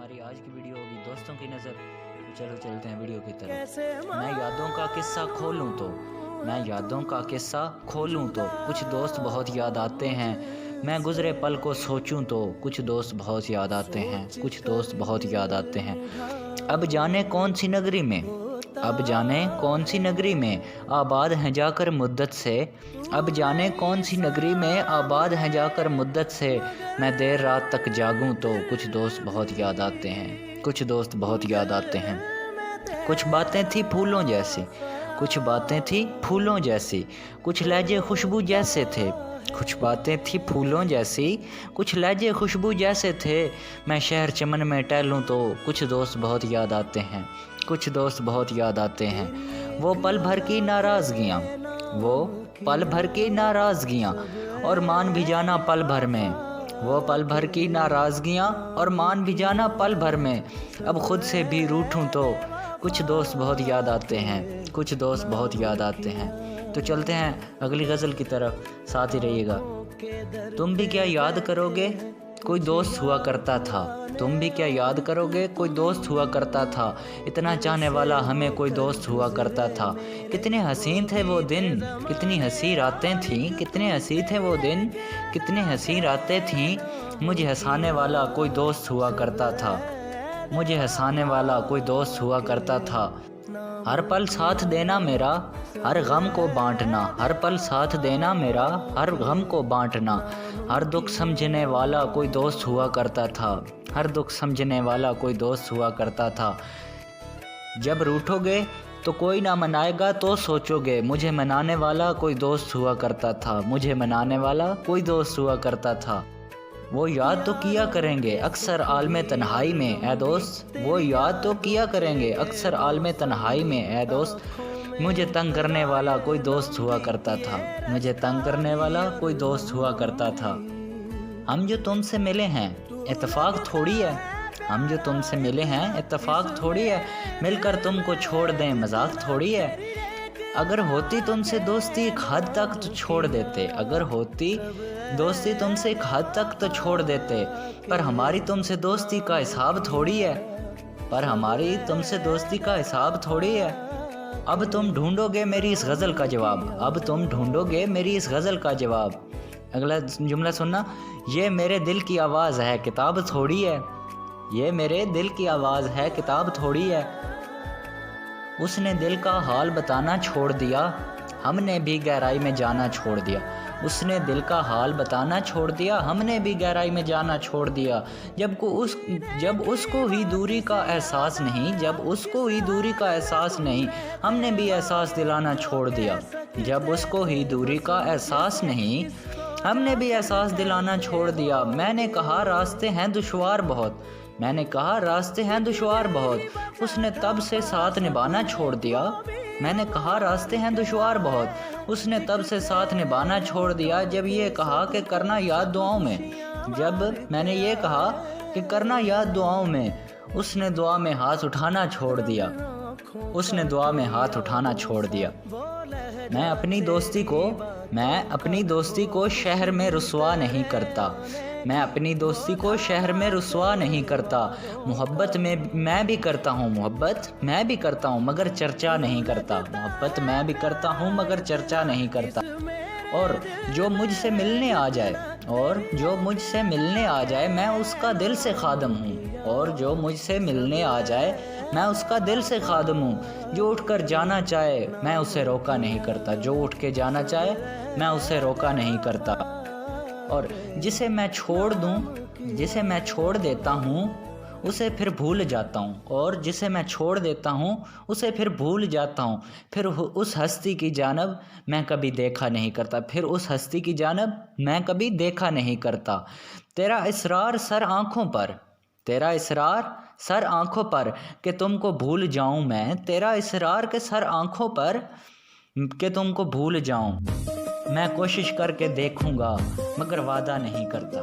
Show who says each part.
Speaker 1: ہماری آج کی ویڈیو ہوگی دوستوں کی نظر. چلو چلتے ہیں ویڈیو کی طرف. میں یادوں کا قصہ کھولوں تو کچھ دوست بہت یاد آتے ہیں. میں گزرے پل کو سوچوں تو کچھ دوست بہت یاد آتے ہیں. اب جانے کون سی نگری میں آباد ہیں جا کر مدت سے. میں دیر رات تک جاگوں تو کچھ دوست بہت یاد آتے ہیں. کچھ باتیں تھی پھولوں جیسی, کچھ لہجے خوشبو جیسے تھے. میں شہر چمن میں ٹہلوں تو کچھ دوست بہت یاد آتے ہیں. وہ پل بھر کی ناراضگیاں اور مان بھی جانا پل بھر میں. اب خود سے بھی روٹھوں تو کچھ دوست بہت یاد آتے ہیں. تو چلتے ہیں اگلی غزل کی طرف, ساتھ ہی رہیے گا. تم بھی کیا یاد کرو گے کوئی دوست ہوا کرتا تھا. اتنا چاہنے والا ہمیں کوئی دوست ہوا کرتا تھا. کتنے حسین تھے وہ دن, کتنی حسی راتیں تھیں. مجھے ہنسانے والا کوئی دوست ہوا کرتا تھا. ہر پل ساتھ دینا میرا, ہر غم کو بانٹنا. ہر دکھ سمجھنے والا کوئی دوست ہوا کرتا تھا. جب روٹھو گے تو کوئی نہ منائے گا تو سوچو گے, مجھے منانے والا کوئی دوست ہوا کرتا تھا. وہ یاد تو کیا کریں گے اکثر عالم تنہائی میں اے دوست. مجھے تنگ کرنے والا کوئی دوست ہوا کرتا تھا. ہم جو تم سے ملے ہیں اتفاق تھوڑی ہے. مل کر تم کو چھوڑ دیں مذاق تھوڑی ہے. اگر ہوتی تم سے دوستی ایک حد تک تو چھوڑ دیتے. پر ہماری تم سے دوستی کا حساب تھوڑی ہے. اب تم ڈھونڈو گے میری اس غزل کا جواب. اگلا جملہ سننا. یہ میرے دل کی آواز ہے کتاب تھوڑی ہے. اس نے دل کا حال بتانا چھوڑ دیا, ہم نے بھی گہرائی میں جانا چھوڑ دیا. جب اس کو ہی دوری کا احساس نہیں, ہم نے بھی احساس دلانا چھوڑ دیا. میں نے کہا راستے ہیں دشوار بہت, اس نے تب سے ساتھ نبھانا چھوڑ دیا. جب میں نے یہ کہا کہ کرنا یاد دعاؤں میں, اس نے دعا میں ہاتھ اٹھانا چھوڑ دیا. میں اپنی دوستی کو شہر میں رسوا نہیں کرتا. محبت میں بھی کرتا ہوں مگر چرچا نہیں کرتا. اور جو مجھ سے ملنے آ جائے میں اس کا دل سے خادم ہوں. جو اٹھ کر جانا چاہے میں اسے روکا نہیں کرتا. اور جسے میں چھوڑ دیتا ہوں اسے پھر بھول جاتا ہوں. پھر اس ہستی کی جانب میں کبھی دیکھا نہیں کرتا. تیرا اصرار سر آنکھوں پر کہ تم کو بھول جاؤں میں. میں کوشش کر کے دیکھوں گا مگر وعدہ نہیں کرتا.